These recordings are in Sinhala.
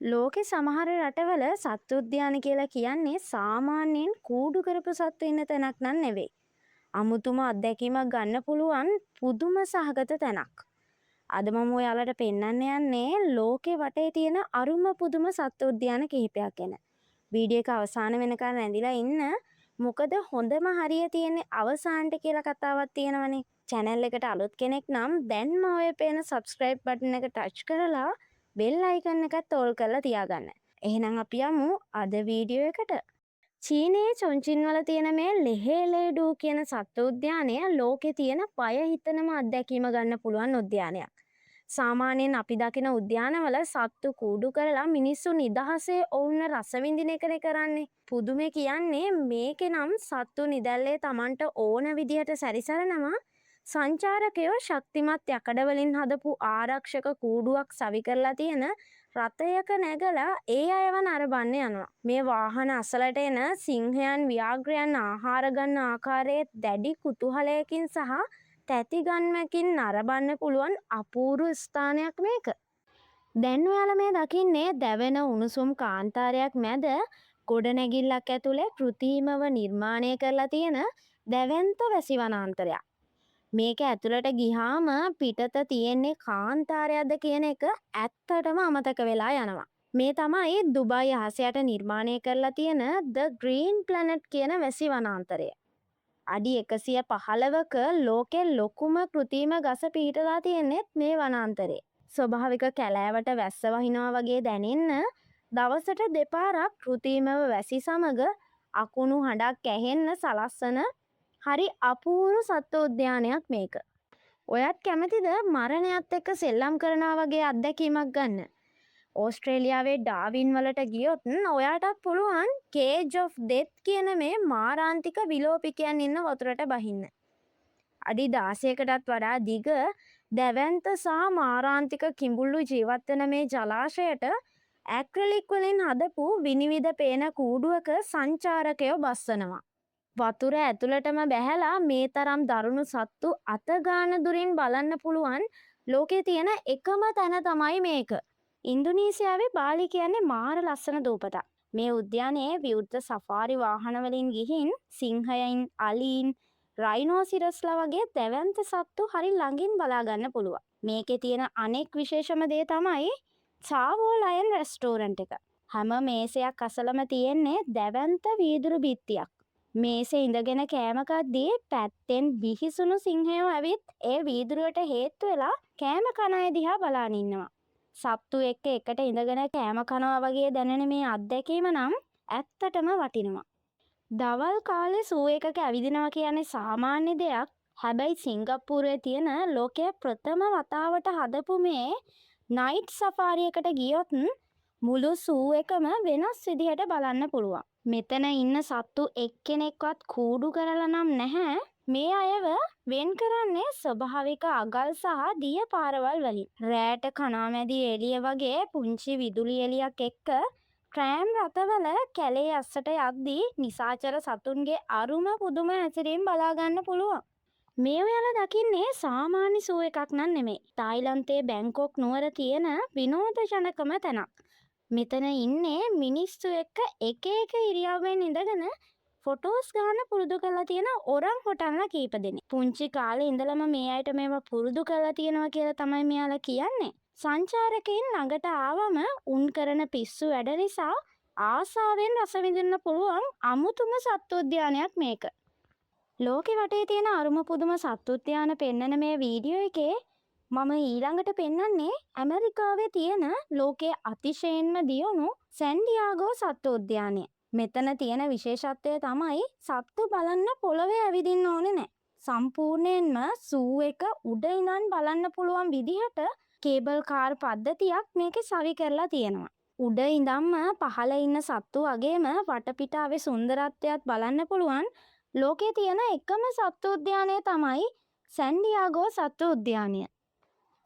ලෝකෙ සමහර රටවල සත්තු උද්‍යාන කියලා කියන්නේ සාමාන්‍යයෙන් කූඩු කරපු සත්තු ඉන්න තැනක් නන් නෙවෙයි. අමුතුම අත්දැකීමක් ගන්න පුළුවන් පුදුම සහගත තැනක්. අද මම ඔයාලට පෙන්වන්න යන්නේ ලෝකෙ වටේ තියෙන අරුම පුදුම සත්තු උද්‍යාන කිහිපයක් ගැන. වීඩියෝ එක අවසාන වෙනකන් රැඳිලා ඉන්න. මොකද හොඳම හරිය තියෙන්නේ අවසානට කියලා කතාවක් තියෙනවනේ. channel එකට අලුත් කෙනෙක් නම් දැන්ම ඔය පේන subscribe button එක touch කරලා බෙල් අයිකන් එකත් ඕල් කරලා තියාගන්න. එහෙනම් අපි යමු අද වීඩියෝ එකට. චීනයේ චොන්චින් වල තියෙන මේ ලෙහෙලේඩු කියන සත්ත්ව උද්‍යානය ලෝකේ තියෙන පය හිතනම අත්දැකීම ගන්න පුළුවන් උද්‍යානයක්. සාමාන්‍යයෙන් අපි දකින උද්‍යානවල සත්තු කූඩු කරලා මිනිස්සු නිදහසේ ඔවුන්ව රස විඳින එකනේ කරන්නේ. පුදුමේ කියන්නේ මේකේ නම් සත්තු නිදැල්ලේ Tamanට ඕන විදිහට සැරිසරනවා. සංචාරකයෝ ශක්තිමත් යකඩ වලින් හදපු ආරක්ෂක කූඩුවක් සවි කරලා තියෙන රථයක නැගලා ඒ අයව නරඹන්න යනවා. මේ වාහන අසලට එන සිංහයන් ව්‍යාග්‍රයන් ආහාර ගන්න ආකාරයේ දැඩි කුතුහලයකින් සහ තැති ගන්මකින් නරඹන්න පුළුවන් අපූර්ව ස්ථානයක් මේක. දැන් ඔයාලා මේ දකින්නේ දැවෙන උණුසුම් කාන්තාරයක් මැද ගොඩනැගිල්ලක් ඇතුලේ කෘත්‍රිමව නිර්මාණය කරලා තියෙන දැවැන්ත වැසි වනාන්තරයක්. මේක ඇතුළට ගිහාම පිටත තියෙන්නේ කාන්තාරයක්ද කියන එක ඇත්තටම අමතක වෙලා යනවා. මේ තමයි දුබයි අහසයට නිර්මාණය කරලා තියෙන The Green Planet කියන වැසි වනාන්තරය. අඩි 115ක ලෝකෙ ලොකුම කෘත්‍රිම ගස පිහිටලා තියෙන්නේ මේ වනාන්තරේ. ස්වභාවික කැලෑවට වැස්ස වහිනවා වගේ දැනෙන්න දවසට දෙපාරක් කෘත්‍රිමව වැසි සමග අකුණු හඬක් ඇහෙන්න සලස්සන හරි අපූරු සත්ව උද්‍යානයක් මේක. ඔයත් කැමතිද මරණයත් එක්ක සෙල්ලම් කරනවා වගේ අත්දැකීමක් ගන්න? ඕස්ට්‍රේලියාවේ ඩාවින් වලට ගියොත් ඔයාටත් පුළුවන් Cage of Death කියන මේ මාරාන්තික විලෝපිකයන් ඉන්න වතුරට බහින්න. අඩි 16කටත් වඩා දිග දැවැන්ත සහ මාරාන්තික කිඹුල්ලු ජීවත් වෙන මේ ජලාශයට ඇක්‍රලික් වලින් හදපු විනිවිද පේන කූඩුවක සංචාරකයෝ බස්සනවා. වතුර ඇතුළටම බැහැලා මේ තරම් දරුණු සත්තු අතගාන දුරින් බලන්න පුළුවන් ලෝකේ තියෙන එකම තැන තමයි මේක. ඉන්දුනීසියාවේ බාලි කියන්නේ මාර ලස්සන දූපතක්. මේ උද්‍යානයේ විවෘත සෆාරි වාහන වලින් ගිහින් සිංහයන්, අලීන්, රයිනෝසිරස්ලා වගේ දැවැන්ත සත්තු හරි ළඟින් බලා ගන්න පුළුවන්. මේකේ තියෙන අනෙක් විශේෂම දේ තමයි චාවෝ ලයන් රෙස්ටෝරන්ට් එක. හැම මේසයක් අසලම තියෙන්නේ දැවැන්ත වීදුරු බිත්තියක්. මේසේ ඉඳගෙන කෑම කද්දී පැත්තෙන් බිහිසුණු සිංහයෝ ඇවිත් ඒ වීදුරුවට හේතු වෙලා කෑම කන අය දිහා බලාගෙන ඉන්නවා. සත්තු එක්ක එකට ඉඳගෙන කෑම කනවා වගේ දැනෙන මේ අත්දැකීම නම් ඇත්තටම වටිනවා. දවල් කාලේ සූ එකක ඇවිදිනවා කියන්නේ සාමාන්‍ය දෙයක්. හැබැයි සිංගප්පූරුවේ තියෙන ලෝකයේ ප්‍රථම වතාවට හදපු මේ නයිට් සෆාරි එකට ගියොත් මුළු සූ එකම වෙනස් විදිහට බලන්න පුළුවන්. මෙතන ඉන්න සත්තු එක්කෙනෙක්වත් කූඩු කරලා නම් නැහැ. මේ අයව වෙන් කරන්නේ ස්වභාවික අගල් සහ දිය පාරවල් වලින්. රෑට කණාමැදි එළිය වගේ පුංචි විදුලි එළියක් එක්ක ට්‍රෑම් රථවල කැලේ අස්සට යද්දී නිසාචර සතුන්ගේ අරුම පුදුම හැසිරීම් බලා ගන්න පුළුවන්. මේ ඔයාලා දකින්නේ සාමාන්‍ය සූ එකක් නන් නෙමෙයි. තායිලන්තයේ බැංකොක් නුවර තියෙන විනෝදජනකම තැනක්. මෙතන ඉන්නේ මිනිස්සු එක්ක එක ඉරියව්වෙන් ඉඳගෙන ෆොටෝස් ගන්න පුරුදු කරලා තියෙන ඔරන් හොටන්ලා කීප දෙනෙක්. පුංචි කාලේ ඉඳලම මේ අයට මේවා පුරුදු කරලා තියෙනවා කියලා තමයි මෙයාලා කියන්නේ. සංචාරකයන් ළඟට ආවම උන් කරන පිස්සු වැඩ නිසා ආසාවෙන් රස විඳින්න පුළුවන් අමුතුම සත්තු උද්‍යානයක් මේක. ලෝකෙ වටේ තියෙන අරුම පුදුම සත්තු උද්‍යාන පෙන්වන මේ වීඩියෝ එකේ මම ඊළඟට පෙන්වන්නේ ඇමරිකාවේ තියෙන ලෝකයේ අතිශයින්ම දියුණු සැන්ඩියාගෝ සත්තු උද්‍යානය. මෙතන තියෙන විශේෂත්වය තමයි සත්තු බලන්න පොළවේ ඇවිදින්න ඕනේ නැහැ. සම්පූර්ණයෙන්ම සූ එක උඩ ඉඳන් බලන්න පුළුවන් විදිහට කේබල් කාර් පද්ධතියක් මේකේ සවි කරලා තියෙනවා. උඩ ඉඳන්ම පහළ ඉන්න සත්තු වගේම වටපිටාවේ සුන්දරත්වයත් බලන්න පුළුවන් ලෝකයේ තියෙන එකම සත්තු උද්‍යානය තමයි සැන්ඩියාගෝ සත්තු උද්‍යානය.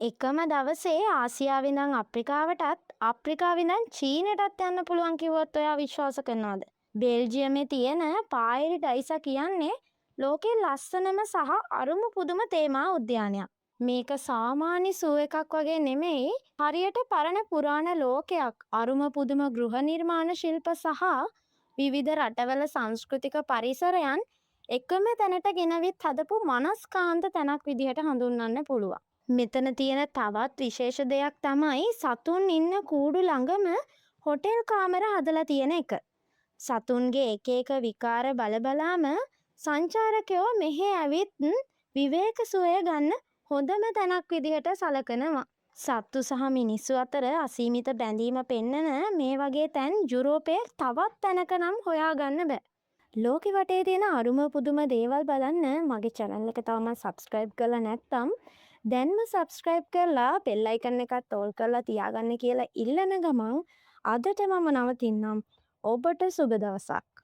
එකම දවසේ ආසියාවේ ඉඳන් අප්‍රිකාවටත් අප්‍රිකාවේ ඉඳන් චීනටත් යන්න පුළුවන් කිව්වොත් ඔයා විශ්වාස කරනවද? බෙල්ජියමේ තියෙන පායරි ඩයිසා කියන්නේ ලෝකේ ලස්සනම සහ අරුම පුදුම තේමා උද්‍යානයක්. මේක සාමාන්‍ය සූ එකක් වගේ නෙමෙයි. හරියට පරණ පුරාණ ලෝකයක්. අරුම පුදුම ගෘහ නිර්මාණ ශිල්ප සහ විවිධ රටවල සංස්කෘතික පරිසරයන් එකම තැනට ගෙනවිත් හදපු මනස්කාන්ත තැනක් විදිහට හඳුන්වන්න පුළුවන්. මෙතන තියෙන තවත් විශේෂ දෙයක් තමයි සතුන් ඉන්න කූඩු ළඟම හොටෙල් කාමර හදලා තියෙන එක. සතුන්ගේ එක එක විකාර බලබලාම සංචාරකයෝ මෙහෙ ඇවිත් විවේක සුවය ගන්න හොඳම තැනක් විදිහට සලකනවා. සත්තු සහ මිනිස්සු අතර අසීමිත බැඳීම පෙන්නන මේ වගේ තැන් යුරෝපයේ තවත් තැනක නම් හොයාගන්න බෑ. ලෝකෙ වටේ තියෙන අරුම පුදුම දේවල් බලන්න මගේ channel එක තවම subscribe කරලා නැත්නම් දැන්ම subscribe කරලා bell icon එකත් all කරලා තියාගන්න කියලා ඉල්ලන ගමන් අදට මම නවතින්නම්. ඔබට සුබ දවසක්.